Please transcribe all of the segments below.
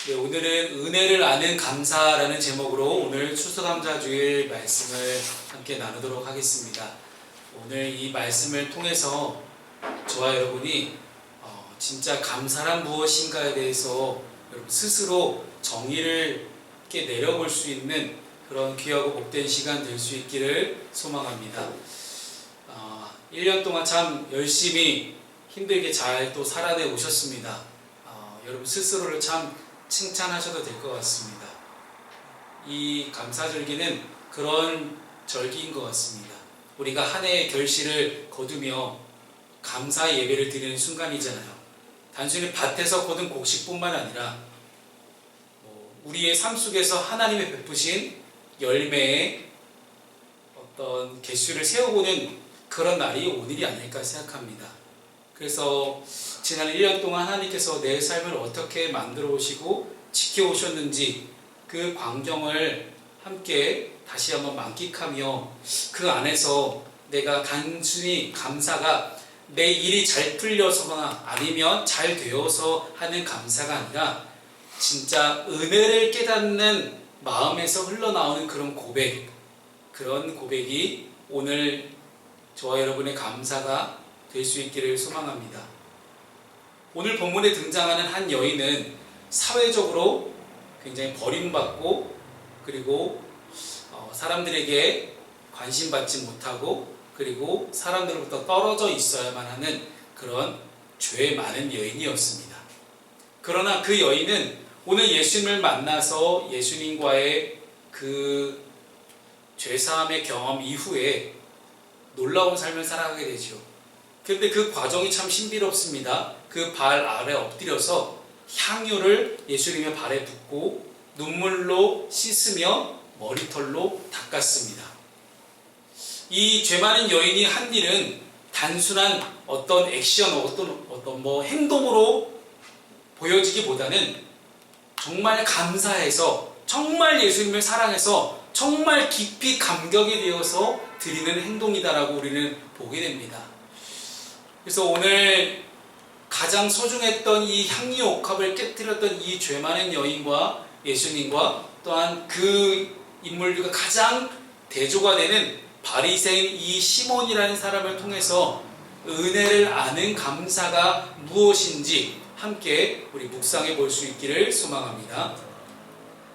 네, 오늘은 은혜를 아는 감사라는 제목으로 오늘 추수감사주일 말씀을 함께 나누도록 하겠습니다. 오늘 이 말씀을 통해서 저와 여러분이 진짜 감사란 무엇인가에 대해서 여러분 스스로 정의를 이렇게 내려볼 수 있는 그런 귀하고 복된 시간 될 수 있기를 소망합니다. 1년 동안 참 열심히 힘들게 잘 또 살아내 오셨습니다. 여러분 스스로를 참 칭찬하셔도 될 것 같습니다. 이 감사절기는 그런 절기인 것 같습니다. 우리가 한 해의 결실을 거두며 감사의 예배를 드리는 순간이잖아요. 단순히 밭에서 거둔 곡식뿐만 아니라 우리의 삶 속에서 하나님의 베푸신 열매의 어떤 개수를 세워보는 그런 날이 오늘이 아닐까 생각합니다. 그래서 지난 1년 동안 하나님께서 내 삶을 어떻게 만들어 오시고 지켜오셨는지 그 광경을 함께 다시 한번 만끽하며 그 안에서 내가 단순히 감사가 내 일이 잘 풀려서거나 아니면 잘 되어서 하는 감사가 아니라 진짜 은혜를 깨닫는 마음에서 흘러나오는 그런 고백, 그런 고백이 오늘 저와 여러분의 감사가 될 수 있기를 소망합니다. 오늘 본문에 등장하는 한 여인은 사회적으로 굉장히 버림받고 그리고 사람들에게 관심받지 못하고 그리고 사람들로부터 떨어져 있어야만 하는 그런 죄 많은 여인이었습니다. 그러나 그 여인은 오늘 예수님을 만나서 예수님과의 그 죄사함의 경험 이후에 놀라운 삶을 살아가게 되죠. 그런데 그 과정이 참 신비롭습니다. 그 발 아래 엎드려서 향유를 예수님의 발에 붓고 눈물로 씻으며 머리털로 닦았습니다. 이 죄 많은 여인이 한 일은 단순한 어떤 액션, 어떤 행동으로 보여지기보다는 정말 감사해서, 정말 예수님을 사랑해서, 정말 깊이 감격이 되어서 드리는 행동이다라고 우리는 보게 됩니다. 그래서 오늘 가장 소중했던 이 향유 옥합을 깨뜨렸던 이 죄 많은 여인과 예수님과 또한 그 인물들과 가장 대조가 되는 바리새인 이 시몬이라는 사람을 통해서 은혜를 아는 감사가 무엇인지 함께 우리 묵상해 볼 수 있기를 소망합니다.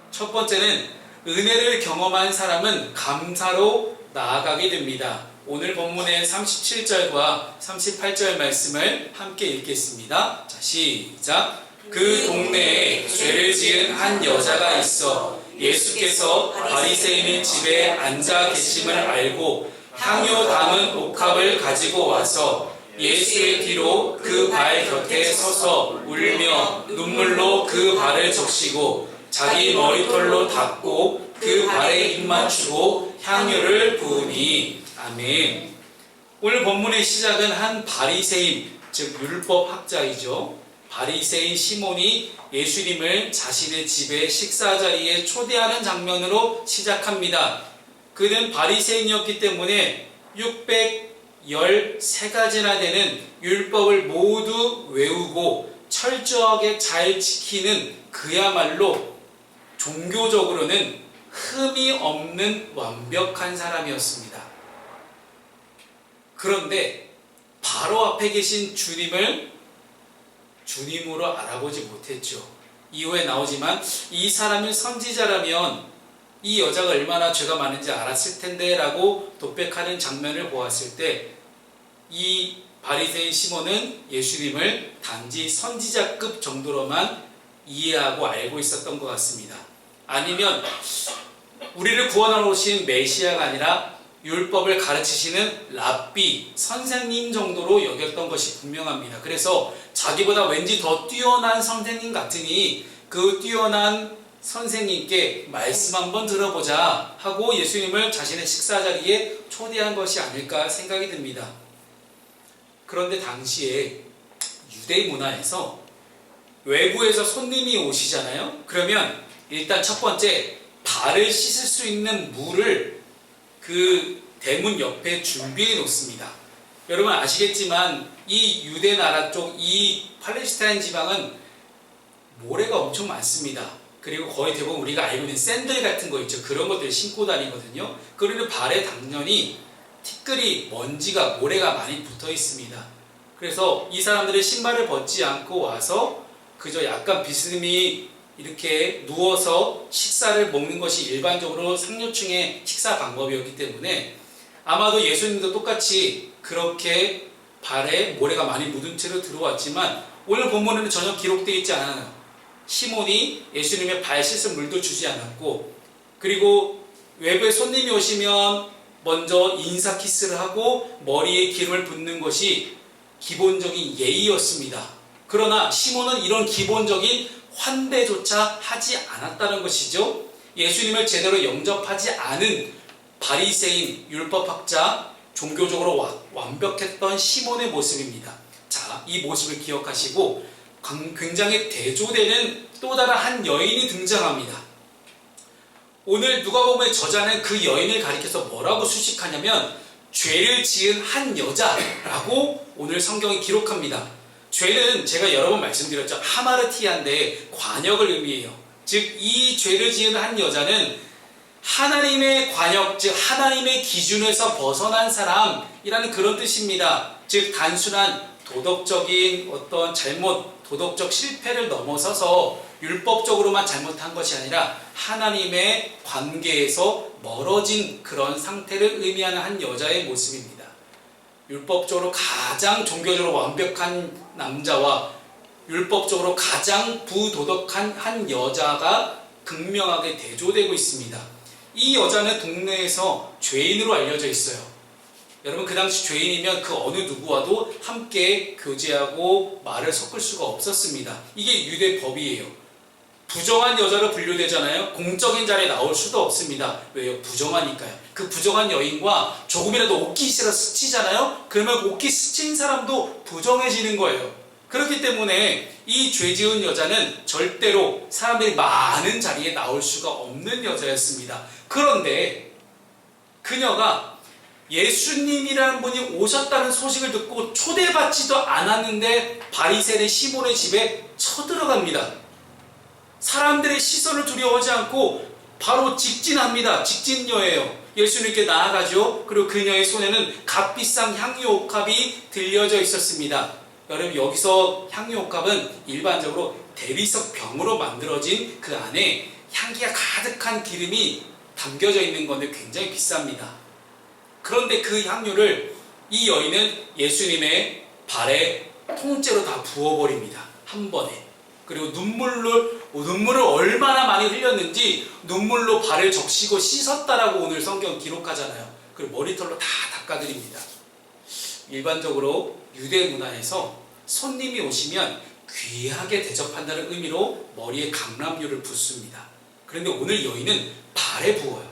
첫 번째는 은혜를 경험한 사람은 감사로 나아가게 됩니다. 오늘 본문의 37절과 38절 말씀을 함께 읽겠습니다. 자, 시작. 그 동네에 죄를 지은 한 여자가 있어 예수께서 바리새인의 집에 앉아 계심을 알고 향유 담은 옥합을 가지고 와서 예수의 뒤로 그 발 곁에 서서 울며 눈물로 그 발을 적시고 자기 머리털로 닦고 그 발에 입 맞추고 향유를 부으니. 아멘. 오늘 본문의 시작은 한 바리새인, 즉 율법학자이죠. 바리새인 시몬이 예수님을 자신의 집에 식사 자리에 초대하는 장면으로 시작합니다. 그는 바리새인이었기 때문에 613가지나 되는 율법을 모두 외우고 철저하게 잘 지키는 그야말로 종교적으로는 흠이 없는 완벽한 사람이었습니다. 그런데 바로 앞에 계신 주님을 주님으로 알아보지 못했죠. 이후에 나오지만 이 사람이 선지자라면 이 여자가 얼마나 죄가 많은지 알았을 텐데 라고 독백하는 장면을 보았을 때 이 바리새인 시몬은 예수님을 단지 선지자급 정도로만 이해하고 알고 있었던 것 같습니다. 아니면 우리를 구원하러 오신 메시아가 아니라 율법을 가르치시는 랍비, 선생님 정도로 여겼던 것이 분명합니다. 그래서 자기보다 왠지 더 뛰어난 선생님 같으니 그 뛰어난 선생님께 말씀 한번 들어보자 하고 예수님을 자신의 식사 자리에 초대한 것이 아닐까 생각이 듭니다. 그런데 당시에 유대 문화에서 외부에서 손님이 오시잖아요. 그러면 일단 첫 번째 발을 씻을 수 있는 물을 그 대문 옆에 준비해 놓습니다. 여러분 아시겠지만 이 유대 나라 쪽 이 팔레스타인 지방은 모래가 엄청 많습니다. 그리고 거의 대부분 우리가 알고 있는 샌들 같은 거 있죠. 그런 것들 신고 다니거든요. 그러면 발에 당연히 티끌이, 먼지가, 모래가 많이 붙어 있습니다. 그래서 이 사람들은 신발을 벗지 않고 와서 그저 약간 비스듬히 이렇게 누워서 식사를 먹는 것이 일반적으로 상류층의 식사 방법이었기 때문에 아마도 예수님도 똑같이 그렇게 발에 모래가 많이 묻은 채로 들어왔지만 오늘 본문에는 전혀 기록되어 있지 않아요. 시몬이 예수님의 발 씻을 물도 주지 않았고, 그리고 외부에 손님이 오시면 먼저 인사 키스를 하고 머리에 기름을 붓는 것이 기본적인 예의였습니다. 그러나 시몬은 이런 기본적인 환대조차 하지 않았다는 것이죠. 예수님을 제대로 영접하지 않은 바리새인, 율법학자, 종교적으로 완벽했던 시몬의 모습입니다. 자, 이 모습을 기억하시고 굉장히 대조되는 또 다른 한 여인이 등장합니다. 오늘 누가복음의 저자는 그 여인을 가리켜서 뭐라고 수식하냐면 죄를 지은 한 여자라고 오늘 성경이 기록합니다. 죄는 제가 여러 번 말씀드렸죠. 하마르티아인데 관역을 의미해요. 즉 이 죄를 지은 한 여자는 하나님의 관역, 즉 하나님의 기준에서 벗어난 사람이라는 그런 뜻입니다. 즉 단순한 도덕적인 어떤 잘못, 도덕적 실패를 넘어서서 율법적으로만 잘못한 것이 아니라 하나님의 관계에서 멀어진 그런 상태를 의미하는 한 여자의 모습입니다. 율법적으로 가장 종교적으로 완벽한 남자와 율법적으로 가장 부도덕한 한 여자가 극명하게 대조되고 있습니다. 이 여자는 동네에서 죄인으로 알려져 있어요. 여러분, 그 당시 죄인이면 그 어느 누구와도 함께 교제하고 말을 섞을 수가 없었습니다. 이게 유대 법이에요. 부정한 여자로 분류되잖아요. 공적인 자리에 나올 수도 없습니다. 왜요? 부정하니까요. 그 부정한 여인과 조금이라도 옷깃이라 스치잖아요. 그러면 옷깃 스친 사람도 부정해지는 거예요. 그렇기 때문에 이 죄 지은 여자는 절대로 사람들이 많은 자리에 나올 수가 없는 여자였습니다. 그런데 그녀가 예수님이라는 분이 오셨다는 소식을 듣고 초대받지도 않았는데 바리새인 시몬의 집에 쳐들어갑니다. 사람들의 시선을 두려워하지 않고 바로 직진합니다. 직진녀예요. 예수님께 나아가죠. 그리고 그녀의 손에는 값비싼 향유옥합이 들려져 있었습니다. 여러분, 여기서 향유옥합은 일반적으로 대리석 병으로 만들어진 그 안에 향기가 가득한 기름이 담겨져 있는 건데 굉장히 비쌉니다. 그런데 그 향유를 이 여인은 예수님의 발에 통째로 다 부어버립니다. 한 번에. 그리고 눈물을 얼마나 많이 흘렸는지 눈물로 발을 적시고 씻었다라고 오늘 성경 기록하잖아요. 그리고 머리털로 다 닦아드립니다. 일반적으로 유대 문화에서 손님이 오시면 귀하게 대접한다는 의미로 머리에 강남유를 붓습니다. 그런데 오늘 여인은 발에 부어요.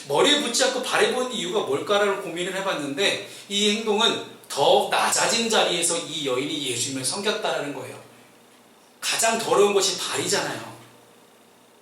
머리에 붓지 않고 발에 부은 이유가 뭘까라는 고민을 해봤는데 이 행동은 더 낮아진 자리에서 이 여인이 예수님을 섬겼다라는 거예요. 가장 더러운 것이 발이잖아요.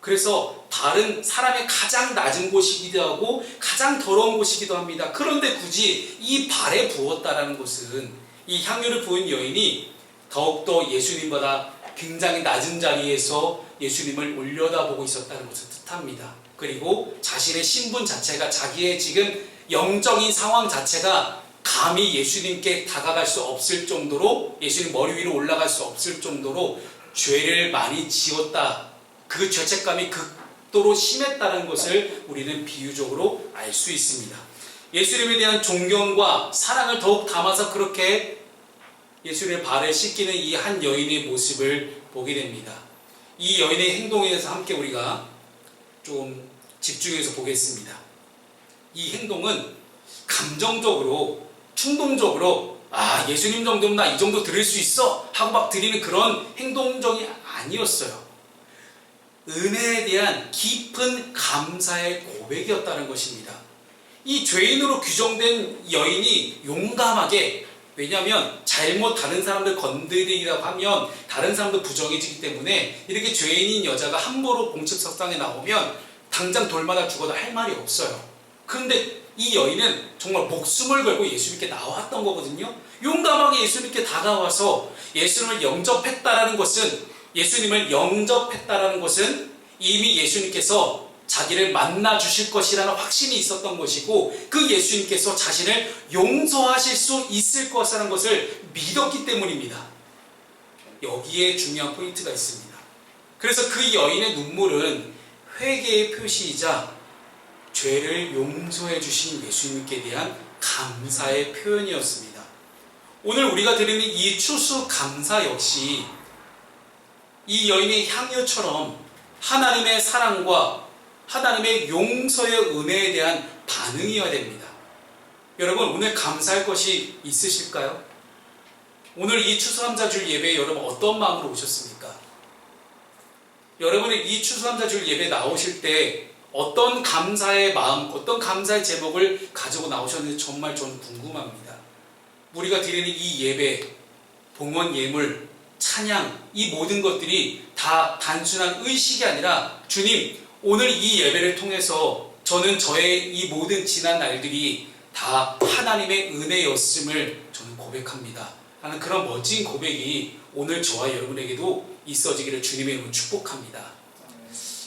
그래서 발은 사람의 가장 낮은 곳이기도 하고 가장 더러운 곳이기도 합니다. 그런데 굳이 이 발에 부었다라는 것은 이 향유를 부은 여인이 더욱더 예수님보다 굉장히 낮은 자리에서 예수님을 올려다보고 있었다는 것을 뜻합니다. 그리고 자신의 신분 자체가, 자기의 지금 영적인 상황 자체가 감히 예수님께 다가갈 수 없을 정도로, 예수님 머리 위로 올라갈 수 없을 정도로 죄를 많이 지었다. 그 죄책감이 극도로 심했다는 것을 우리는 비유적으로 알 수 있습니다. 예수님에 대한 존경과 사랑을 더욱 담아서 그렇게 예수님의 발을 씻기는 이 한 여인의 모습을 보게 됩니다. 이 여인의 행동에 대해서 함께 우리가 좀 집중해서 보겠습니다. 이 행동은 감정적으로, 충동적으로 예수님 정도면 나 이 정도 드릴 수 있어 하고 막 드리는 그런 행동적이 아니었어요. 은혜에 대한 깊은 감사의 고백이었다는 것입니다. 이 죄인으로 규정된 여인이 용감하게, 왜냐하면 잘못 다른 사람들 건드리라고 하면 다른 사람도 부정해지기 때문에 이렇게 죄인인 여자가 함부로 공chức석상에 나오면 당장 돌마다 죽어도 할 말이 없어요. 그런데 이 여인은 정말 목숨을 걸고 예수님께 나왔던 거거든요. 용감하게 예수님께 다가와서 예수님을 영접했다라는 것은 예수님을 영접했다라는 것은 이미 예수님께서 자기를 만나 주실 것이라는 확신이 있었던 것이고, 그 예수님께서 자신을 용서하실 수 있을 것이라는 것을 믿었기 때문입니다. 여기에 중요한 포인트가 있습니다. 그래서 그 여인의 눈물은 회개의 표시이자 죄를 용서해 주신 예수님께 대한 감사의 표현이었습니다. 오늘 우리가 드리는 이 추수감사 역시 이 여인의 향유처럼 하나님의 사랑과 하나님의 용서의 은혜에 대한 반응이어야 됩니다. 여러분, 오늘 감사할 것이 있으실까요? 오늘 이 추수감사주일 예배에 여러분 어떤 마음으로 오셨습니까? 여러분이 이 추수감사주일 예배 나오실 때 어떤 감사의 마음, 어떤 감사의 제목을 가지고 나오셨는지 정말 저는 궁금합니다. 우리가 드리는 이 예배, 봉헌 예물, 찬양, 이 모든 것들이 다 단순한 의식이 아니라, 주님, 오늘 이 예배를 통해서 저는 저의 이 모든 지난 날들이 다 하나님의 은혜였음을 저는 고백합니다 하는 그런 멋진 고백이 오늘 저와 여러분에게도 있어지기를 주님의 이름으로 축복합니다.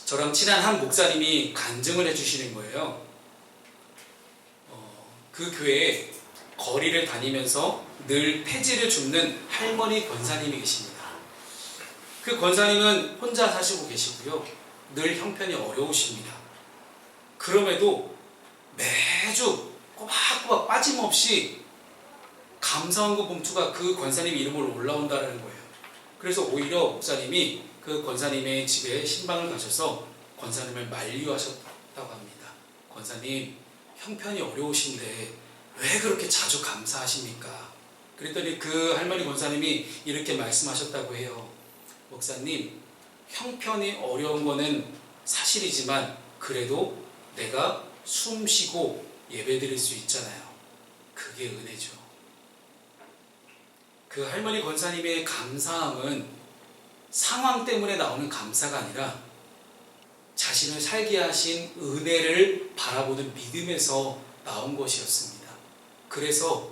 저랑 친한 한 목사님이 간증을 해주시는 거예요. 그 교회에 거리를 다니면서 늘 폐지를 줍는 할머니 권사님이 계십니다. 그 권사님은 혼자 사시고 계시고요. 늘 형편이 어려우십니다. 그럼에도 매주 꼬박꼬박 빠짐없이 감사원금 봉투가 그 권사님 이름으로 올라온다는 거예요. 그래서 오히려 목사님이 그 권사님의 집에 신방을 가셔서 권사님을 만류하셨다고 합니다. 권사님, 형편이 어려우신데 왜 그렇게 자주 감사하십니까? 그랬더니 그 할머니 권사님이 이렇게 말씀하셨다고 해요. 목사님, 형편이 어려운 거는 사실이지만 그래도 내가 숨 쉬고 예배드릴 수 있잖아요. 그게 은혜죠. 그 할머니 권사님의 감사함은 상황 때문에 나오는 감사가 아니라 자신을 살게 하신 은혜를 바라보는 믿음에서 나온 것이었습니다. 그래서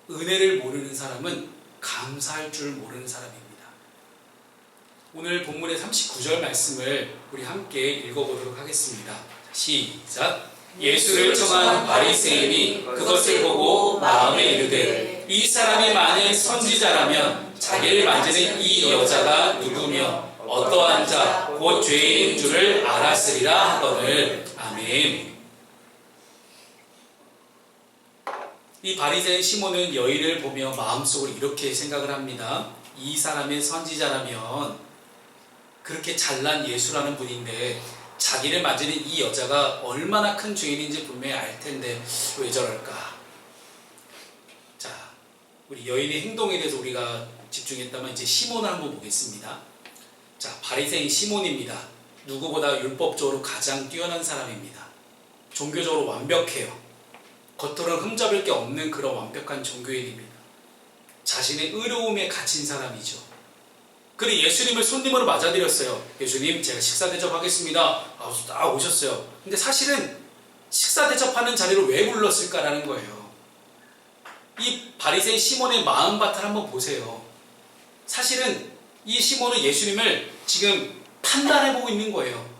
은혜를 모르는 사람은 감사할 줄 모르는 사람입니다. 오늘 본문의 39절 말씀을 우리 함께 읽어보도록 하겠습니다. 시작! 예수를 청한 바리새인이 그것을 보고 마음에 이르되 이 사람이 만일 선지자라면 자기를 만지는 이 여자가 누구며 어떠한 자 곧 죄인인 줄을 알았으리라 하거늘. 아멘. 이 바리새인 시몬은 여인을 보며 마음속으로 이렇게 생각을 합니다. 이 사람의 선지자라면 그렇게 잘난 예수라는 분인데 자기를 만지는 이 여자가 얼마나 큰 죄인인지 분명히 알 텐데 왜 저럴까? 자, 우리 여인의 행동에 대해서 우리가 집중했다면 이제 시몬을 한번 보겠습니다. 자, 바리새인 시몬입니다. 누구보다 율법적으로 가장 뛰어난 사람입니다. 종교적으로 완벽해요. 겉으로는 흠잡을 게 없는 그런 완벽한 종교인입니다. 자신의 의로움에 갇힌 사람이죠. 그리고 예수님을 손님으로 맞아들였어요. 예수님, 제가 식사 대접하겠습니다. 딱 오셨어요. 근데 사실은 식사 대접하는 자리로 왜 불렀을까라는 거예요. 이 바리새인 시몬의 마음밭을 한번 보세요. 사실은 이 시몬은 예수님을 지금 판단해보고 있는 거예요.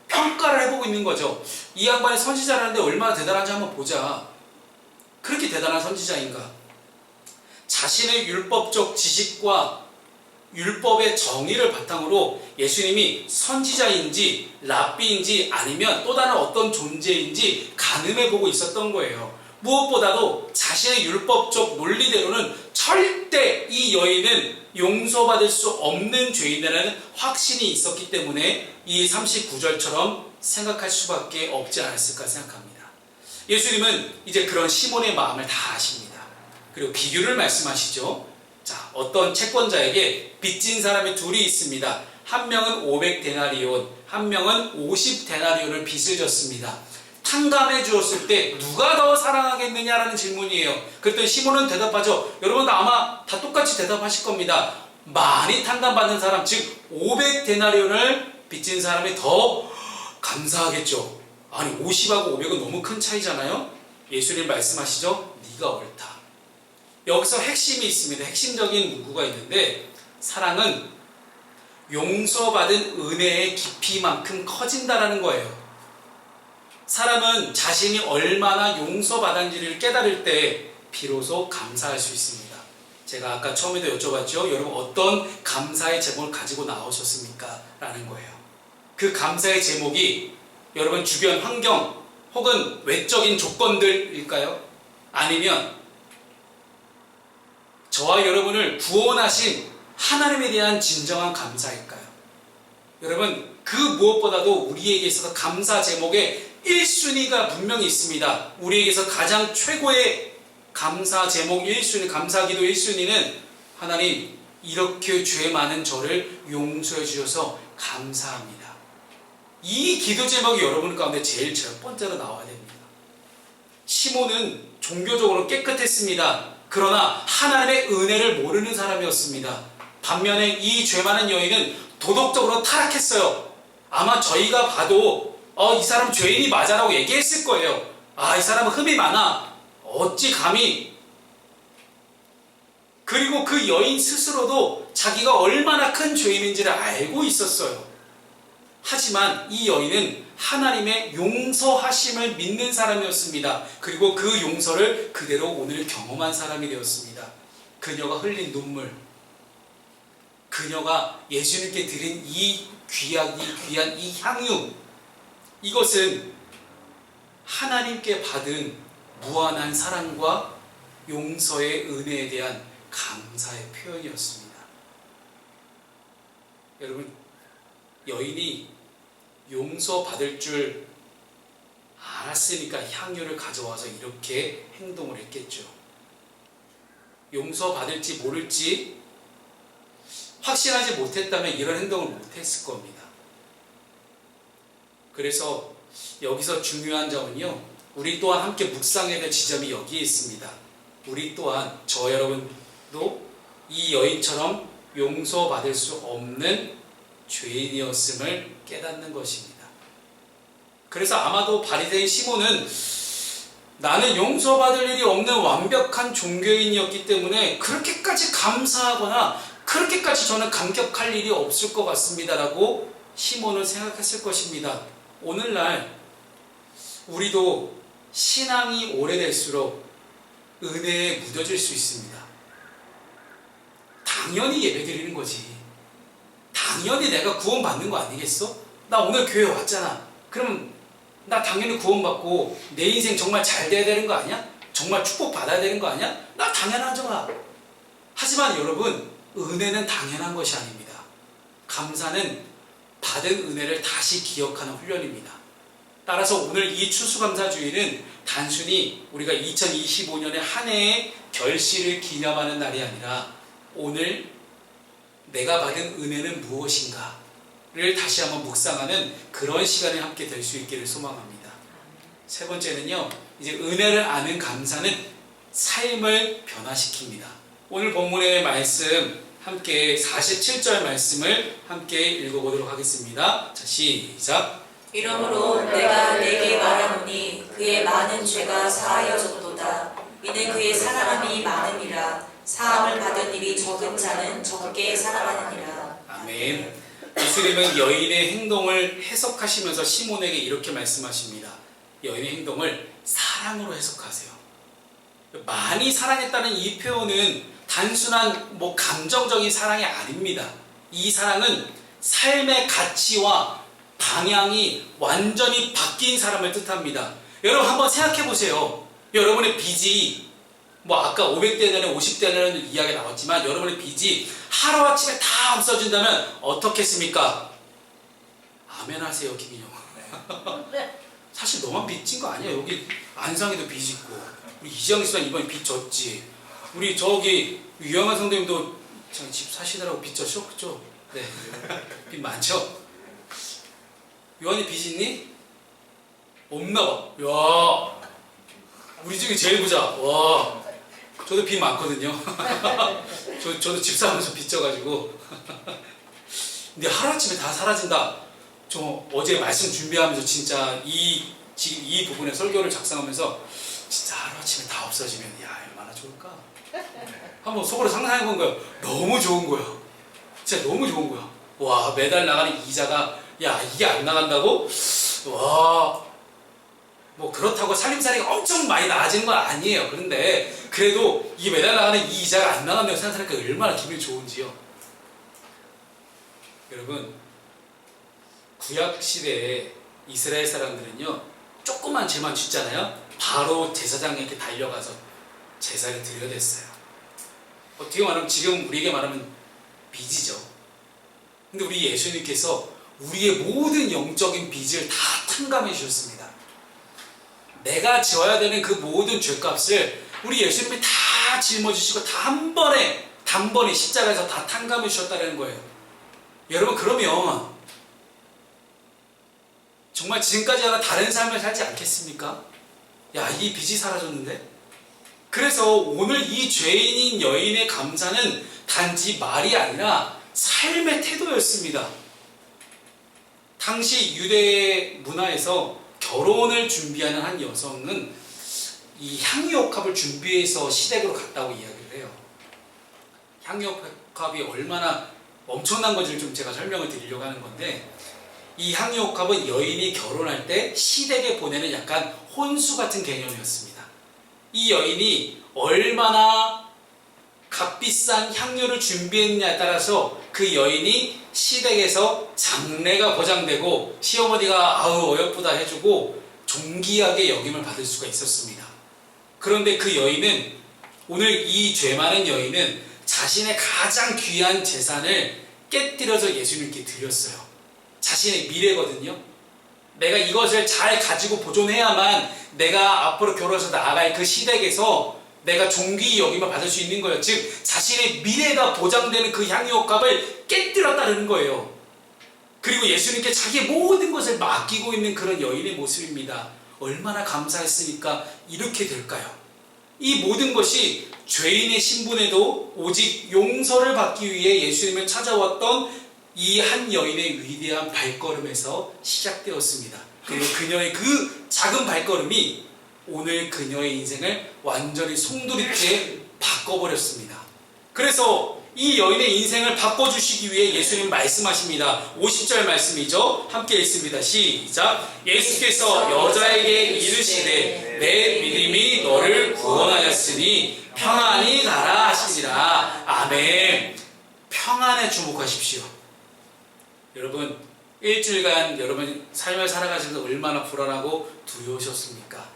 평가를 해보고 있는 거죠. 이 양반이 선지자라는데 얼마나 대단한지 한번 보자. 그렇게 대단한 선지자인가? 자신의 율법적 지식과 율법의 정의를 바탕으로 예수님이 선지자인지 랍비인지 아니면 또 다른 어떤 존재인지 가늠해보고 있었던 거예요. 무엇보다도 자신의 율법적 논리대로는 절대 이 여인은 용서받을 수 없는 죄인이라는 확신이 있었기 때문에 이 39절처럼 생각할 수밖에 없지 않았을까 생각합니다. 예수님은 이제 그런 시몬의 마음을 다 아십니다. 그리고 비유를 말씀하시죠. 자, 어떤 채권자에게 빚진 사람이 둘이 있습니다. 한 명은 500데나리온, 한 명은 50데나리온을 빚을 졌습니다. 탕감해 주었을 때 누가 더 사랑하겠느냐라는 질문이에요. 그랬더니 시몬은 대답하죠. 여러분도 아마 다 똑같이 대답하실 겁니다. 많이 탕감받는 사람, 즉 500데나리온을 빚진 사람이 더 감사하겠죠. 아니 50하고 500은 너무 큰 차이잖아요. 예수님 말씀하시죠. 네가 옳다. 여기서 핵심이 있습니다. 핵심적인 문구가 있는데, 사랑은 용서받은 은혜의 깊이만큼 커진다라는 거예요. 사람은 자신이 얼마나 용서받았는지를 깨달을 때 비로소 감사할 수 있습니다. 제가 아까 처음에도 여쭤봤죠. 여러분 어떤 감사의 제목을 가지고 나오셨습니까? 라는 거예요. 그 감사의 제목이 여러분 주변 환경 혹은 외적인 조건들일까요? 아니면 저와 여러분을 구원하신 하나님에 대한 진정한 감사일까요? 여러분 그 무엇보다도 우리에게 있어서 감사 제목에 1순위가 분명히 있습니다. 우리에게서 가장 최고의 감사 제목 1순위, 감사기도 1순위는 하나님 이렇게 죄 많은 저를 용서해 주셔서 감사합니다. 이 기도 제목이 여러분 가운데 제일 첫 번째로 나와야 됩니다. 시몬은 종교적으로 깨끗했습니다. 그러나 하나님의 은혜를 모르는 사람이었습니다. 반면에 이 죄 많은 여인은 도덕적으로 타락했어요. 아마 저희가 봐도 이 사람 죄인이 맞아라고 얘기했을 거예요. 이 사람은 흠이 많아. 어찌 감히. 그리고 그 여인 스스로도 자기가 얼마나 큰 죄인인지를 알고 있었어요. 하지만 이 여인은 하나님의 용서하심을 믿는 사람이었습니다. 그리고 그 용서를 그대로 오늘 경험한 사람이 되었습니다. 그녀가 흘린 눈물, 그녀가 예수님께 드린 이 귀한 이 향유, 이것은 하나님께 받은 무한한 사랑과 용서의 은혜에 대한 감사의 표현이었습니다. 여러분, 여인이 용서받을 줄 알았으니까 향유를 가져와서 이렇게 행동을 했겠죠. 용서받을지 모를지 확신하지 못했다면 이런 행동을 못했을 겁니다. 그래서 여기서 중요한 점은요, 우리 또한 함께 묵상해야 될 지점이 여기에 있습니다. 우리 또한 저 여러분도 이 여인처럼 용서받을 수 없는 죄인이었음을 깨닫는 것입니다. 그래서 아마도 바리새인 시몬은 나는 용서받을 일이 없는 완벽한 종교인이었기 때문에 그렇게까지 감사하거나 그렇게까지 저는 감격할 일이 없을 것 같습니다 라고 시몬은 생각했을 것입니다. 오늘날 우리도 신앙이 오래될수록 은혜에 무뎌질 수 있습니다. 당연히 예배드리는 거지. 당연히 내가 구원받는 거 아니겠어? 나 오늘 교회 왔잖아. 그럼 나 당연히 구원받고 내 인생 정말 잘 돼야 되는 거 아니야? 정말 축복받아야 되는 거 아니야? 나 당연하잖아. 하지만 여러분, 은혜는 당연한 것이 아닙니다. 감사는 받은 은혜를 다시 기억하는 훈련입니다. 따라서 오늘 이 추수감사주일은 단순히 우리가 2025년의 한 해의 결실을 기념하는 날이 아니라 오늘 내가 받은 은혜는 무엇인가를 다시 한번 묵상하는 그런 시간이 함께 될 수 있기를 소망합니다. 세 번째는요, 이제 은혜를 아는 감사는 삶을 변화시킵니다. 오늘 본문의 말씀 함께 47절 말씀을 함께 읽어보도록 하겠습니다. 자, 시작. 이러므로 내가 내게 말하노니 그의 많은 죄가 사하여졌도다. 이는 그의 살아남이 많음이라. 사함을 받은 일이 적은 자는 적게 살아가느니라. 아멘. 예수님은 여인의 행동을 해석하시면서 시몬에게 이렇게 말씀하십니다. 여인의 행동을 사랑으로 해석하세요. 많이 사랑했다는 이 표현은 단순한 감정적인 사랑이 아닙니다. 이 사랑은 삶의 가치와 방향이 완전히 바뀐 사람을 뜻합니다. 여러분 한번 생각해 보세요. 여러분의 빚이 아까 500대냐는 50대냐는 이야기 나왔지만 여러분의 빚이 하루아침에 다 없어진다면 어떻겠습니까? 아멘 하세요, 김인영. 사실 너만 빚진 거 아니야. 여기 안상에도 빚 있고 우리 이정희 씨가 이번에 빚 졌지. 우리 저기 유영한 선생님도 집 사시느라고 빚 졌죠? 그죠? 네. 빚 많죠? 요한이 빚 있니? 없나 봐. 야, 우리 중에 제일 부자. 와, 저도 빚 많거든요. 저도 집 사면서 빚 져가지고. 근데 하루아침에 다 사라진다. 저 어제 말씀 준비하면서 진짜 지금 이 부분의 설교를 작성하면서 진짜 하루아침에 다 없어지면 야, 얼마나 좋을까? 한번 속으로 상상해 본 거예요. 너무 좋은 거야. 진짜 너무 좋은 거야. 와, 매달 나가는 이자가, 야, 이게 안 나간다고? 와, 뭐 그렇다고 살림살이가 엄청 많이 나아지는 건 아니에요. 그런데 그래도 이 매달 나가는 이 이자가 안 나간다고 생각하니까 얼마나 기분이 좋은지요. 여러분, 구약시대에 이스라엘 사람들은요, 조그만 죄만 짓잖아요, 바로 제사장에게 달려가서 제사를 드려야 됐어요. 어떻게 말하면 지금 우리에게 말하면 빚이죠. 근데 우리 예수님께서 우리의 모든 영적인 빚을 다 탕감해 주셨습니다. 내가 지어야 되는 그 모든 죄값을 우리 예수님이 다 짊어지시고 다 단번에 십자가에서 다 탕감해 주셨다는 거예요. 여러분, 그러면 정말 지금까지와 다른 삶을 살지 않겠습니까? 야, 이 빚이 사라졌는데? 그래서 오늘 이 죄인인 여인의 감사는 단지 말이 아니라 삶의 태도였습니다. 당시 유대 문화에서 결혼을 준비하는 한 여성은 이 향유옥합을 준비해서 시댁으로 갔다고 이야기를 해요. 향유옥합이 얼마나 엄청난 건지를 좀 제가 설명을 드리려고 하는 건데, 이 향유옥합은 여인이 결혼할 때 시댁에 보내는 약간 혼수 같은 개념이었습니다. 이 여인이 얼마나 값비싼 향유를 준비했냐에 따라서 그 여인이 시댁에서 장래가 보장되고 시어머니가 아우 어여쁘다 해주고 존귀하게 여김을 받을 수가 있었습니다. 그런데 그 여인은, 오늘 이 죄 많은 여인은 자신의 가장 귀한 재산을 깨뜨려서 예수님께 드렸어요. 자신의 미래거든요. 내가 이것을 잘 가지고 보존해야만 내가 앞으로 결혼해서 나아갈 그 시댁에서 내가 존귀 여김을 받을 수 있는 거예요. 즉 자신의 미래가 보장되는 그 향유옥합을 깨뜨렸다는 거예요. 그리고 예수님께 자기의 모든 것을 맡기고 있는 그런 여인의 모습입니다. 얼마나 감사했으니까 이렇게 될까요? 이 모든 것이 죄인의 신분에도 오직 용서를 받기 위해 예수님을 찾아왔던 이 한 여인의 위대한 발걸음에서 시작되었습니다. 그리고 그녀의 그 작은 발걸음이 오늘 그녀의 인생을 완전히 송두리째 바꿔버렸습니다. 그래서 이 여인의 인생을 바꿔주시기 위해 예수님 말씀하십니다. 50절 말씀이죠. 함께 읽습니다. 시작. 예수께서 여자에게 이르시되 내 믿음이 너를 구원하였으니 평안히 가라 하시니라. 아멘. 평안에 주목하십시오. 여러분, 일주일간 여러분 삶을 살아가시면서 얼마나 불안하고 두려우셨습니까?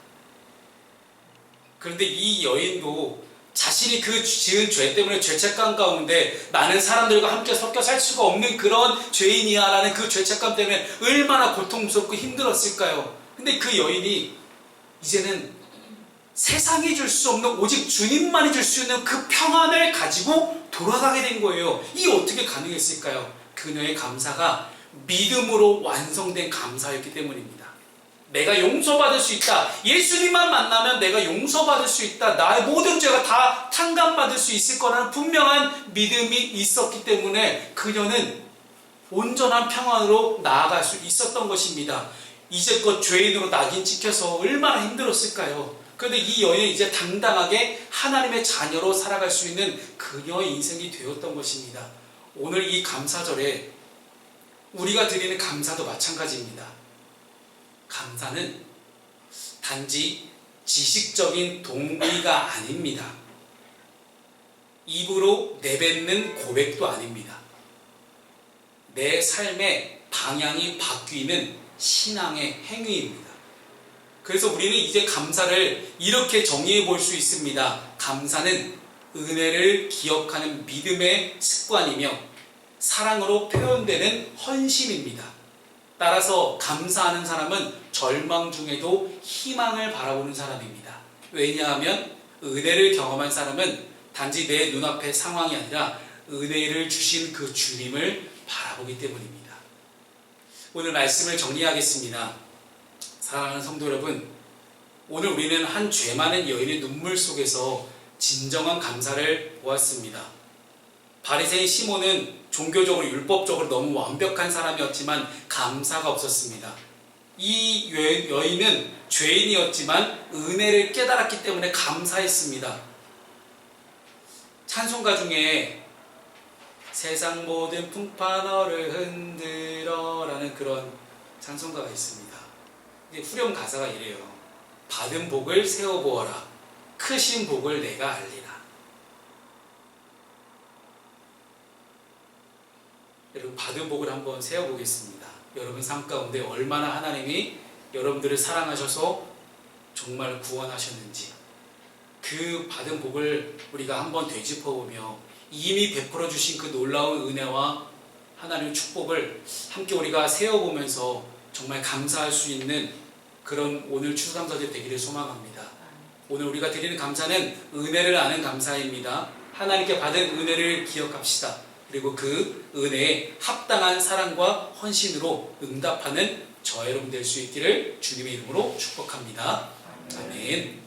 그런데 이 여인도 자신이 그 지은 죄 때문에 죄책감 가운데 나는 사람들과 함께 섞여 살 수가 없는 그런 죄인이야 라는 그 죄책감 때문에 얼마나 고통스럽고 힘들었을까요? 근데 그 여인이 이제는 세상이 줄 수 없는 오직 주님만이 줄 수 있는 그 평안을 가지고 돌아가게 된 거예요. 이게 어떻게 가능했을까요? 그녀의 감사가 믿음으로 완성된 감사였기 때문입니다. 내가 용서받을 수 있다. 예수님만 만나면 내가 용서받을 수 있다. 나의 모든 죄가 다 탕감받을 수 있을 거라는 분명한 믿음이 있었기 때문에 그녀는 온전한 평안으로 나아갈 수 있었던 것입니다. 이제껏 죄인으로 낙인 찍혀서 얼마나 힘들었을까요? 그런데 이 여인은 이제 당당하게 하나님의 자녀로 살아갈 수 있는 그녀의 인생이 되었던 것입니다. 오늘 이 감사절에 우리가 드리는 감사도 마찬가지입니다. 감사는 단지 지식적인 동기가 아닙니다. 입으로 내뱉는 고백도 아닙니다. 내 삶의 방향이 바뀌는 신앙의 행위입니다. 그래서 우리는 이제 감사를 이렇게 정의해 볼 수 있습니다. 감사는 은혜를 기억하는 믿음의 습관이며 사랑으로 표현되는 헌신입니다. 따라서 감사하는 사람은 절망 중에도 희망을 바라보는 사람입니다. 왜냐하면 은혜를 경험한 사람은 단지 내 눈앞의 상황이 아니라 은혜를 주신 그 주님을 바라보기 때문입니다. 오늘 말씀을 정리하겠습니다. 사랑하는 성도 여러분, 오늘 우리는 한 죄 많은 여인의 눈물 속에서 진정한 감사를 보았습니다. 바리새인 시몬은 종교적으로 율법적으로 너무 완벽한 사람이었지만 감사가 없었습니다. 이 여인은 죄인이었지만 은혜를 깨달았기 때문에 감사했습니다. 찬송가 중에 세상 모든 풍파 너를 흔들어 라는 그런 찬송가가 있습니다. 이게 후렴 가사가 이래요. 받은 복을 세어보아라. 크신 복을 내가 알리라. 여러분, 받은 복을 한번 세어보겠습니다. 여러분 삶 가운데 얼마나 하나님이 여러분들을 사랑하셔서 정말 구원하셨는지, 그 받은 복을 우리가 한번 되짚어보며 이미 베풀어 주신 그 놀라운 은혜와 하나님의 축복을 함께 우리가 세어보면서 정말 감사할 수 있는 그런 오늘 추수감사절 되기를 소망합니다. 오늘 우리가 드리는 감사는 은혜를 아는 감사입니다. 하나님께 받은 은혜를 기억합시다. 그리고 그 은혜에 합당한 사랑과 헌신으로 응답하는 저와 여러분 될 수 있기를 주님의 이름으로 축복합니다. 아멘.